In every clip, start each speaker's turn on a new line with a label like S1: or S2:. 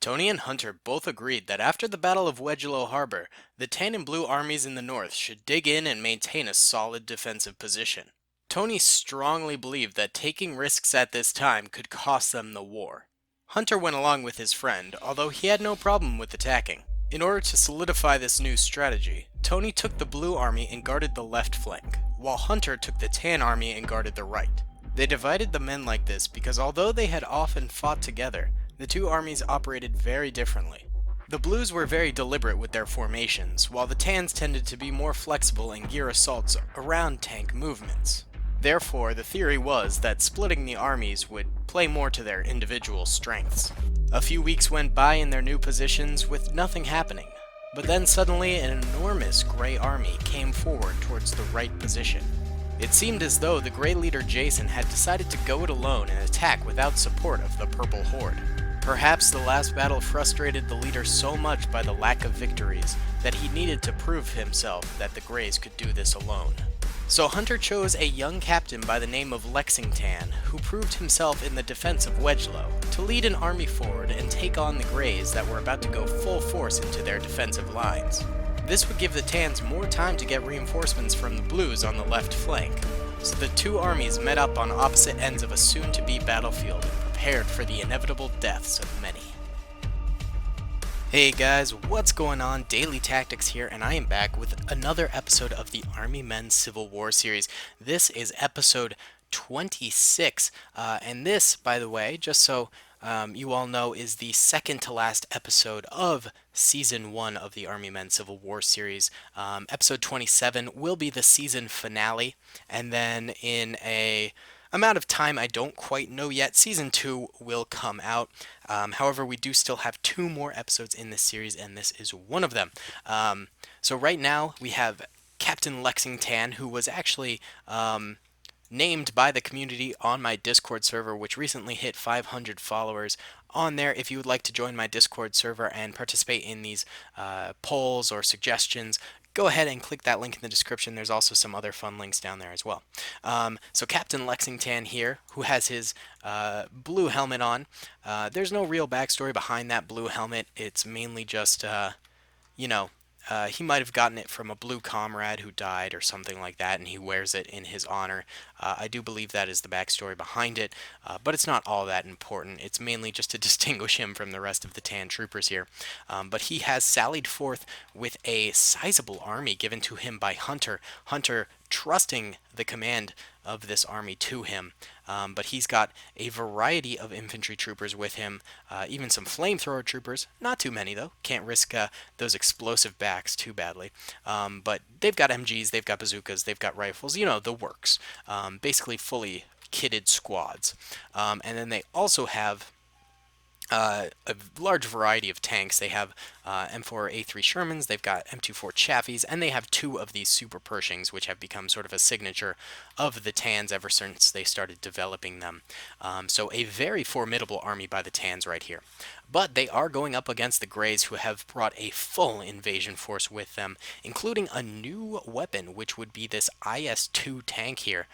S1: Tony and Hunter both agreed that after the Battle of Wedgelow Harbor, the tan and blue armies in the north should dig in and maintain a solid defensive position. Tony strongly believed that taking risks at this time could cost them the war. Hunter went along with his friend, although he had no problem with attacking. In order to solidify this new strategy, Tony took the blue army and guarded the left flank, while Hunter took the tan army and guarded the right. They divided the men like this because although they had often fought together, the two armies operated very differently. The Blues were very deliberate with their formations, while the Tans tended to be more flexible and gear assaults around tank movements. Therefore, the theory was that splitting the armies would play more to their individual strengths. A few weeks went by in their new positions with nothing happening, but then suddenly an enormous Grey army came forward towards the right position. It seemed as though the Grey leader Jason had decided to go it alone and attack without support of the Purple Horde. Perhaps the last battle frustrated the leader so much by the lack of victories that he needed to prove himself that the Greys could do this alone. So Hunter chose a young captain by the name of Lexingtan, who proved himself in the defense of Wedgelow, to lead an army forward and take on the Greys that were about to go full force into their defensive lines. This would give the Tans more time to get reinforcements from the Blues on the left flank, so the two armies met up on opposite ends of a soon-to-be battlefield and prepared for the inevitable deaths of many. Hey guys, what's going on? Daily Tactics here, and I am back with another episode of the Army Men Civil War series. This is episode 26, and this, by the way, just so you all know, is the second to last episode of Season 1 of the Army Men Civil War series. Episode 27 will be the season finale, and then in a amount of time I don't quite know yet, Season 2 will come out. However, we do still have two more episodes in this series, and this is one of them. So right now, we have Captain Lexingtan, who was actually named by the community on my Discord server, which recently hit 500 followers on there. If you would like to join my Discord server and participate in these polls or suggestions, go ahead and click that link in the description. There's also some other fun links down there as well. So Captain Lexingtan here, who has his blue helmet on. There's no real backstory behind that blue helmet. It's mainly just, he might have gotten it from a blue comrade who died or something like that, and he wears it in his honor. I do believe that is the backstory behind it, but it's not all that important. It's mainly just to distinguish him from the rest of the Tan troopers here. But he has sallied forth with a sizable army given to him by Hunter. Hunter trusting the command of this army to him, but he's got a variety of infantry troopers with him, even some flamethrower troopers, not too many though, can't risk those explosive backs too badly, but they've got MGs, they've got bazookas, they've got rifles, the works, basically fully kitted squads, and then they also have a large variety of tanks. They have M4A3 Shermans, they've got M24 Chaffies, and they have two of these Super Pershings, which have become sort of a signature of the Tans ever since they started developing them. So a very formidable army by the Tans right here. But they are going up against the Greys, who have brought a full invasion force with them, including a new weapon, which would be this IS-2 tank here,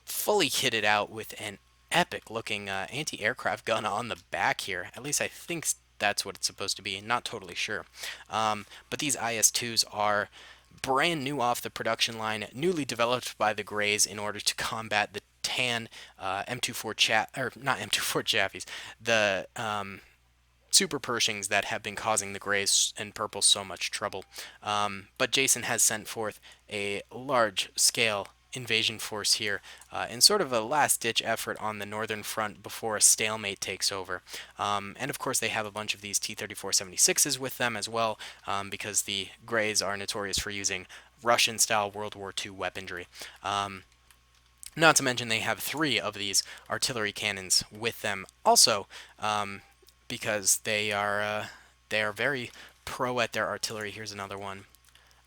S1: fully kitted out with an epic looking anti-aircraft gun on the back here. At least I think that's what it's supposed to be. Not totally sure. But these IS-2s are brand new off the production line, newly developed by the Greys in order to combat the Tan not M24 Chaffies, the Super Pershings that have been causing the Greys and Purples so much trouble. But Jason has sent forth a large-scale invasion force here in sort of a last-ditch effort on the northern front before a stalemate takes over. And of course they have a bunch of these T-34-76s with them as well, because the Greys are notorious for using Russian-style World War II weaponry. Not to mention they have 3 of these artillery cannons with them also, because they are very pro at their artillery. Here's another one.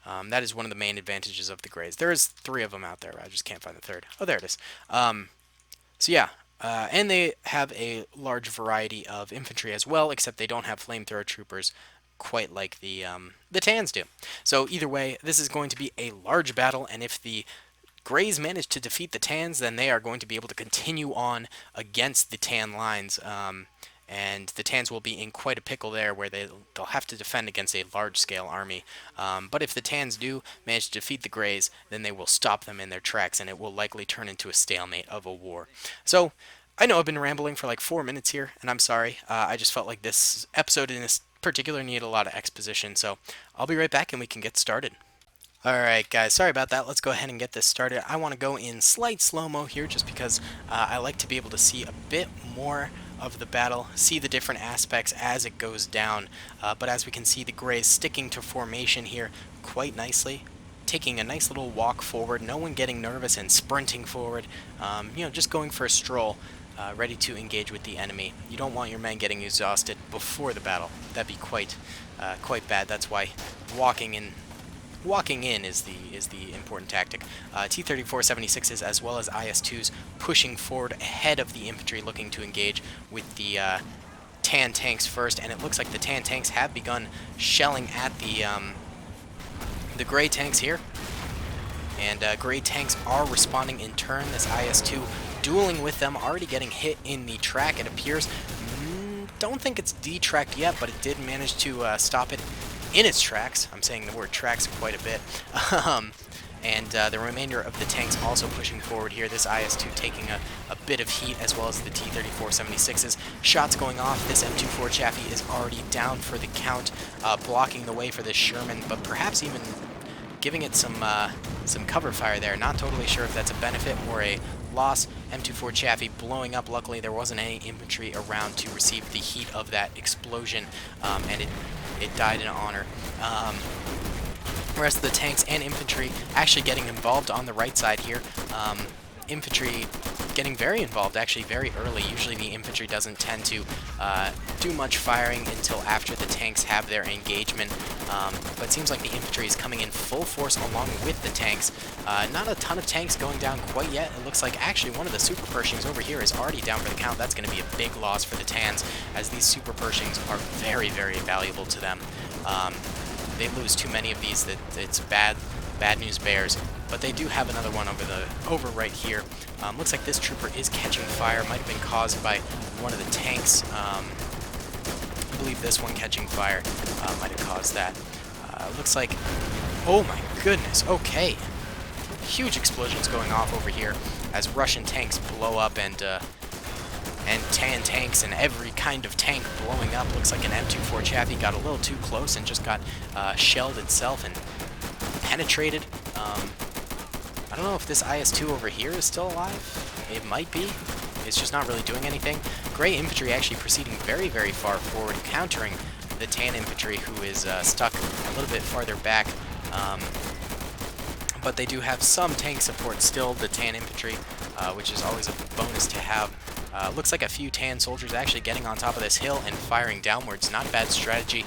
S1: That is one of the main advantages of the Greys. There is 3 of them out there. I just can't find the third. Oh, there it is. So yeah, and they have a large variety of infantry as well, except they don't have flamethrower troopers quite like the Tans do. So either way, this is going to be a large battle, and if the Greys manage to defeat the Tans, then they are going to be able to continue on against the Tan lines, and the Tans will be in quite a pickle there, where they'll have to defend against a large-scale army. But if the Tans do manage to defeat the Greys, then they will stop them in their tracks, and it will likely turn into a stalemate of a war. So, I know I've been rambling for like 4 minutes here, and I'm sorry. I just felt like this episode in this particular needed a lot of exposition, so I'll be right back and we can get started. Alright guys, sorry about that. Let's go ahead and get this started. I want to go in slight slow-mo here just because I like to be able to see a bit more of the battle, see the different aspects as it goes down. But as we can see, the Greys sticking to formation here quite nicely, taking a nice little walk forward, no one getting nervous and sprinting forward, just going for a stroll, ready to engage with the enemy. You don't want your men getting exhausted before the battle. That'd be quite bad. That's why walking in is the important tactic. T-34-76s as well as IS-2s pushing forward ahead of the infantry, looking to engage with the Tan tanks first, and it looks like the Tan tanks have begun shelling at the Grey tanks here. And Grey tanks are responding in turn. This IS-2 dueling with them, already getting hit in the track, it appears. Don't think it's detracked yet, but it did manage to stop it in its tracks. I'm saying the word tracks quite a bit. And the remainder of the tanks also pushing forward here. This IS-2 taking a bit of heat, as well as the T-34-76s. Shots going off. This M24 Chaffee is already down for the count, blocking the way for this Sherman, but perhaps even giving it some cover fire there. Not totally sure if that's a benefit or a loss. M24 Chaffee blowing up. Luckily, there wasn't any infantry around to receive the heat of that explosion, and it died in honor. The rest of the tanks and infantry actually getting involved on the right side here. Infantry getting very involved, actually, very early. Usually the infantry doesn't tend to do much firing until after the tanks have their engagement. But it seems like the infantry is coming in full force along with the tanks. Not a ton of tanks going down quite yet. It looks like actually one of the Super Pershings over here is already down for the count. That's going to be a big loss for the Tans, as these Super Pershings are very, very valuable to them. They lose too many of these that it's bad news bears. But they do have another one over right here. Looks like this trooper is catching fire. Might have been caused by one of the tanks. I believe this one catching fire might have caused that. Looks like, oh my goodness, okay. Huge explosions going off over here as Russian tanks blow up, and Tan tanks and every kind of tank blowing up. Looks like an M24 Chaffee got a little too close and just got shelled itself and penetrated. I don't know if this IS-2 over here is still alive. It might be. It's just not really doing anything. Grey infantry actually proceeding very, very far forward, countering the Tan infantry, who is stuck a little bit farther back. But they do have some tank support still, the Tan infantry, which is always a bonus to have. Looks like a few Tan soldiers actually getting on top of this hill and firing downwards. Not a bad strategy.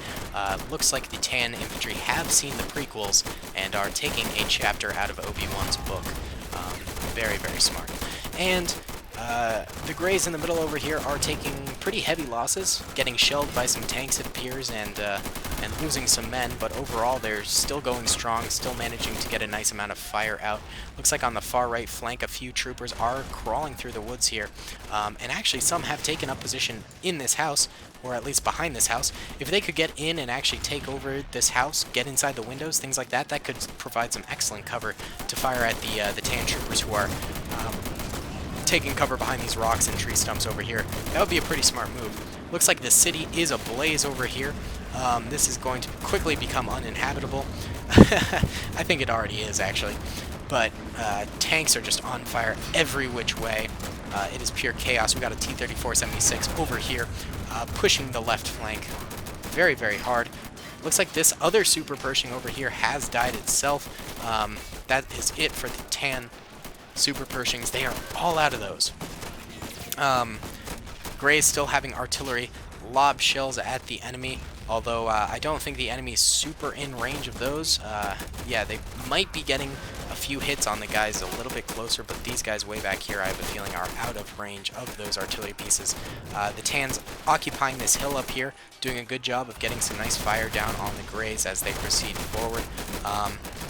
S1: Looks like the Tan infantry have seen the prequels and are taking a chapter out of Obi-Wan's book. Very, very smart. And the Greys in the middle over here are taking pretty heavy losses, getting shelled by some tanks, it appears, and losing some men, but overall they're still going strong, still managing to get a nice amount of fire out. Looks like on the far right flank a few troopers are crawling through the woods here, and actually some have taken up position in this house, or at least behind this house. If they could get in and actually take over this house, get inside the windows, things like that, that could provide some excellent cover to fire at the Tan troopers who are taking cover behind these rocks and tree stumps over here. That would be a pretty smart move. Looks like the city is ablaze over here. This is going to quickly become uninhabitable. I think it already is, actually. But tanks are just on fire every which way. It is pure chaos. We got a T-34-76 over here, pushing the left flank very, very hard. Looks like this other Super Pershing over here has died itself. That is it for the Tan Super Pershings. They are all out of those. Grey is still having artillery lob shells at the enemy, although I don't think the enemy is super in range of those. Yeah, they might be getting a few hits on the guys a little bit closer, but these guys way back here, I have a feeling, are out of range of those artillery pieces. The Tans occupying this hill up here, doing a good job of getting some nice fire down on the Greys as they proceed forward.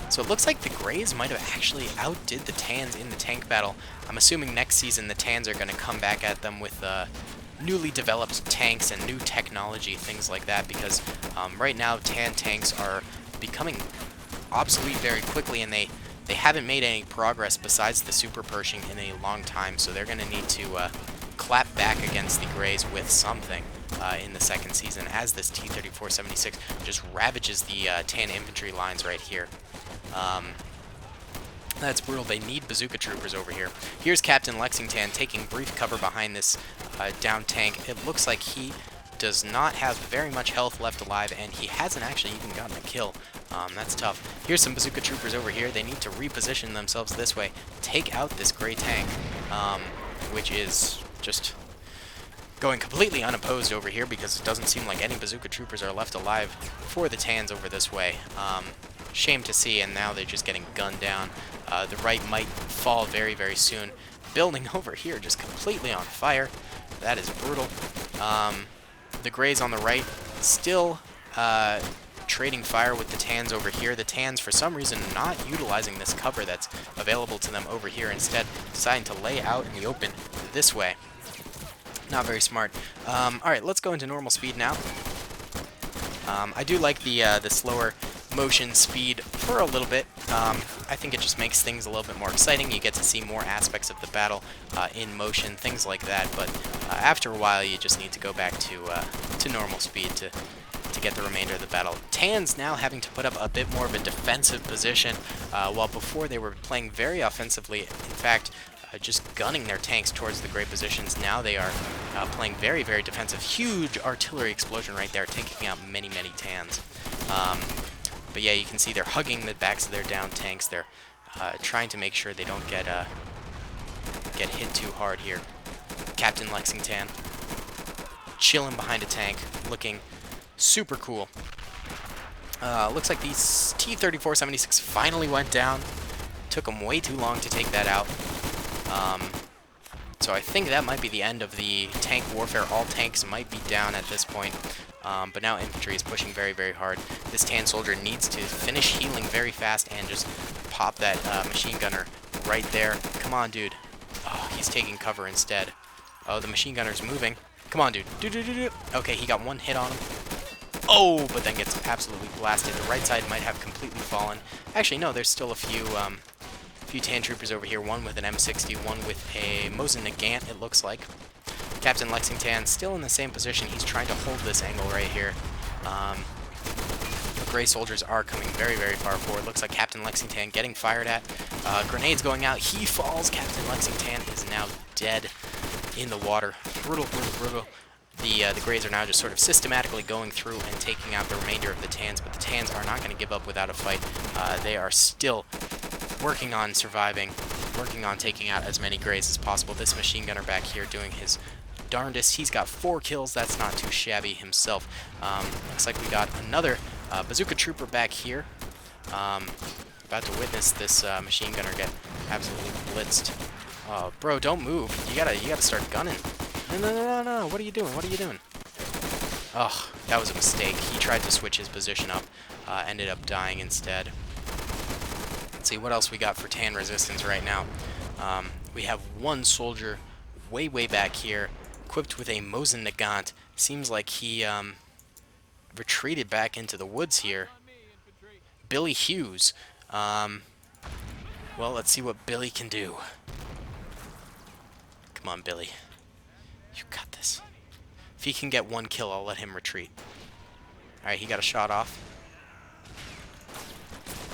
S1: So it looks like the Greys might have actually outdid the Tans in the tank battle. I'm assuming next season the Tans are going to come back at them with newly developed tanks and new technology, things like that, because right now Tan tanks are becoming obsolete very quickly, and they haven't made any progress besides the super Pershing in a long time, so they're going to need to clap back against the Greys with something in the second season, as this T-34-76 just ravages the Tan infantry lines right here. That's brutal. They need bazooka troopers over here. Here's Captain Lexingtan taking brief cover behind this down tank. It looks like he does not have very much health left alive, and he hasn't actually even gotten a kill. That's tough. Here's some bazooka troopers over here. They need to reposition themselves this way, take out this gray tank, which is just going completely unopposed over here because it doesn't seem like any bazooka troopers are left alive for the Tans over this way. Shame to see, and now they're just getting gunned down. The right might fall very, very soon. Building over here just completely on fire. That is brutal. The Greys on the right still trading fire with the Tans over here. The Tans, for some reason, not utilizing this cover that's available to them over here. Instead, deciding to lay out in the open this way. Not very smart. Alright, let's go into normal speed now. I do like the slower motion speed for a little bit. I think it just makes things a little bit more exciting. You get to see more aspects of the battle in motion, things like that. But after a while, you just need to go back to normal speed to get the remainder of the battle. Tans now having to put up a bit more of a defensive position, while before they were playing very offensively. In fact, just gunning their tanks towards the gray positions. Now they are playing very, very defensive. Huge artillery explosion right there, taking out many, many Tans. But yeah, you can see they're hugging the backs of their down tanks. They're trying to make sure they don't get hit too hard here. Captain Lexingtan chilling behind a tank, looking super cool. Looks like these T-34-76 finally went down. Took them way too long to take that out. So I think that might be the end of the tank warfare. All tanks might be down at this point. But now infantry is pushing very, very hard. This Tan soldier needs to finish healing very fast and just pop that machine gunner right there. Come on, dude. Oh, he's taking cover instead. Oh, the machine gunner's moving. Come on, dude. Okay, he got one hit on him. Oh, but then gets absolutely blasted. The right side might have completely fallen. Actually, no, there's still a few Tan troopers over here. One with an M60, one with a Mosin Nagant, it looks like. Captain Lexingtan still in the same position. He's trying to hold this angle right here. The gray soldiers are coming very, very far forward. Looks like Captain Lexingtan getting fired at. Grenades going out. He falls. Captain Lexingtan is now dead in the water. Brutal, brutal, brutal. The Greys are now just sort of systematically going through and taking out the remainder of the Tans, but the Tans are not going to give up without a fight. They are still working on surviving, working on taking out as many Greys as possible. This machine gunner back here doing his darndest. He's got 4 kills. That's not too shabby himself. Looks like we got another bazooka trooper back here. About to witness this machine gunner get absolutely blitzed. Oh, bro, don't move. You gotta start gunning. No. What are you doing? What are you doing? Oh, that was a mistake. He tried to switch his position up. Ended up dying instead. Let's see what else we got for Tan resistance right now. We have one soldier way, way back here, equipped with a Mosin Nagant. Seems like he retreated back into the woods here. Billy Hughes. Well, let's see what Billy can do. Come on, Billy. You got this. If he can get 1 kill, I'll let him retreat. Alright, he got a shot off.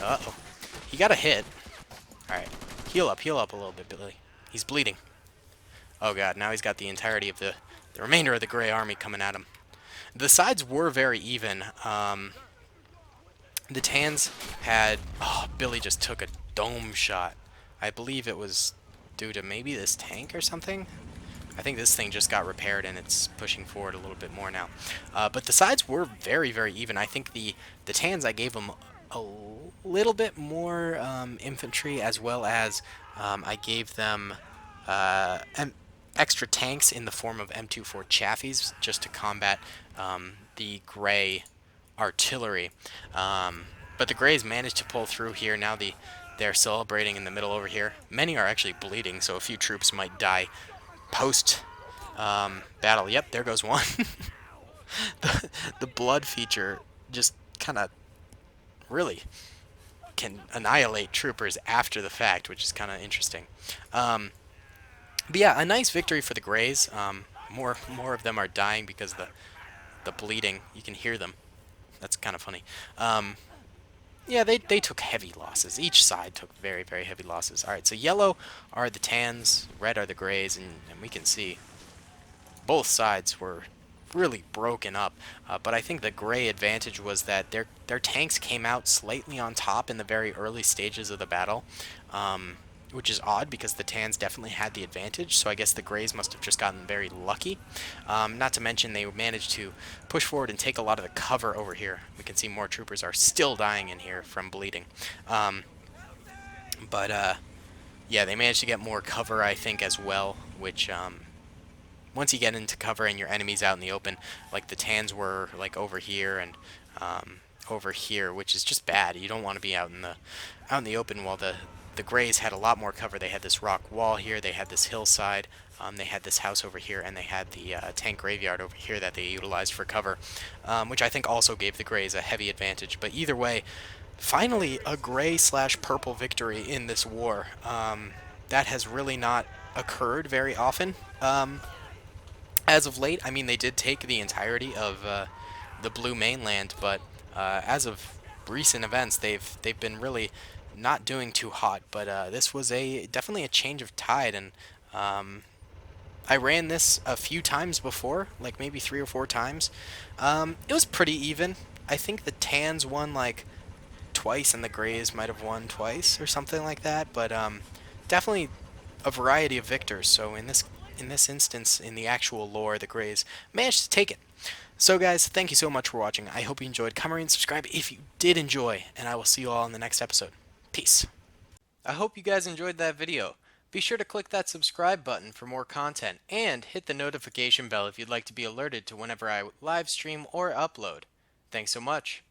S1: Uh-oh. He got a hit. Alright. Heal up a little bit, Billy. He's bleeding. Oh god, now he's got the entirety of the remainder of the Grey Army coming at him. The sides were very even. The Tans had... Oh, Billy just took a dome shot. I believe it was due to maybe this tank or something. I think this thing just got repaired and it's pushing forward a little bit more now. But the sides were very, very even. I think the Tans, I gave them a little bit more infantry, as well as I gave them extra tanks in the form of M24 Chaffies just to combat the Grey artillery. But the Greys managed to pull through here. Now they're celebrating in the middle over here. Many are actually bleeding, so a few troops might die post battle. Yep, there goes one. The blood feature just kind of really can annihilate troopers after the fact, which is kind of interesting. Um, but yeah, a nice victory for the Greys. More of them are dying because the bleeding. You can hear them. That's kind of funny. Yeah, they took heavy losses. Each side took very, very heavy losses. All right, so yellow are the Tans, red are the Greys, and we can see both sides were really broken up. But I think the Grey advantage was that their tanks came out slightly on top in the very early stages of the battle, which is odd because the Tans definitely had the advantage. So I guess the Greys must have just gotten very lucky. Not to mention they managed to push forward and take a lot of the cover over here. We can see more troopers are still dying in here from bleeding. But yeah, they managed to get more cover, I think, as well, which once you get into cover and your enemy's out in the open, like the Tans were like over here and over here, which is just bad. You don't want to be out in the open while the Greys had a lot more cover. They had this rock wall here, they had this hillside, they had this house over here, and they had the tank graveyard over here that they utilized for cover, which I think also gave the Greys a heavy advantage. But either way, finally a gray/purple victory in this war. That has really not occurred very often. As of late, I mean, they did take the entirety of the blue mainland, but as of recent events, they've been really not doing too hot. But this was definitely a change of tide, and I ran this a few times before, like maybe 3 or 4 times. It was pretty even. I think the Tans won like twice, and the Greys might have won twice or something like that. But definitely a variety of victors. So in this instance, in the actual lore, the Greys managed to take it. So guys, thank you so much for watching. I hope you enjoyed. Come and subscribe if you did enjoy, and I will see you all in the next episode. Peace. I hope you guys enjoyed that video. Be sure to click that subscribe button for more content, and hit the notification bell if you'd like to be alerted to whenever I live stream or upload. Thanks so much.